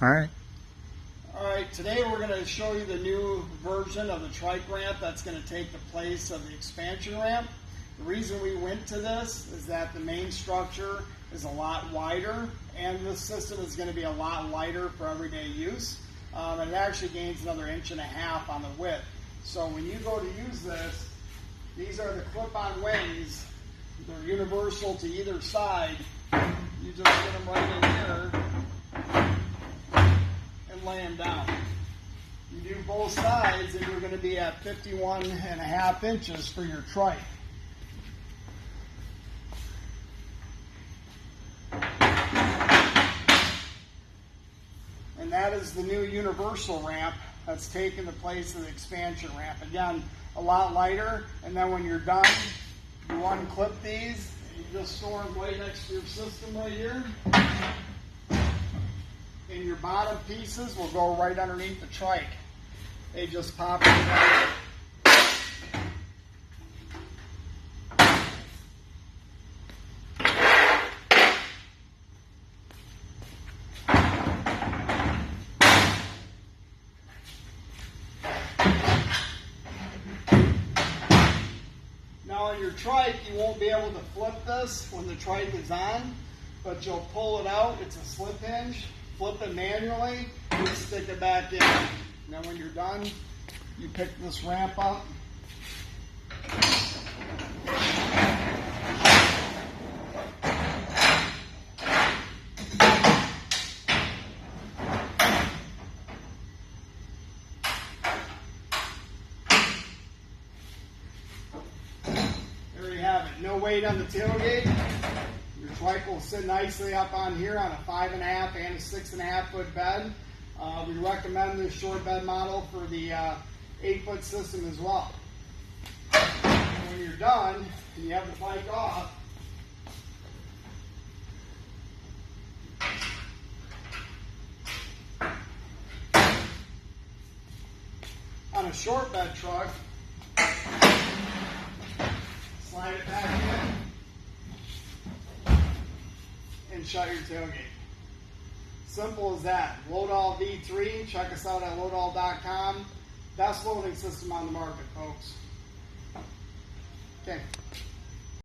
All right. Alright, today we're going to show you the new version of the trike ramp that's going to take the place of the expansion ramp. The reason we went to this is that the main structure is a lot wider, and this system is going to be a lot lighter for everyday use. And it actually gains another 1.5 inches on the width. So when you go to use this, these are the clip-on wings. They're universal to either side. You just get them right in here and lay them down. You do both sides and you're going to be at 51.5 inches for your trike. And that is the new universal ramp that's taken the place of the expansion ramp. Again, a lot lighter, and then when you're done, you unclip these, and you just store them right next to your system right here. And your bottom pieces will go right underneath the trike. They just pop in there. Now on your trike, you won't be able to flip this when the trike is on, but you'll pull it out. It's a slip hinge. Flip it manually and stick it back in. Now when you're done, you pick this ramp up. There you have it. No weight on the tailgate. Your trike will sit nicely up on here on a 5.5 and a 6.5 foot bed. We recommend this short bed model for the 8-foot system as well. And when you're done and you have the bike off, on a short bed truck, slide it back in and shut your tailgate. Simple as that. Loadall V3. Check us out at Loadall.com. Best loading system on the market, folks. Okay.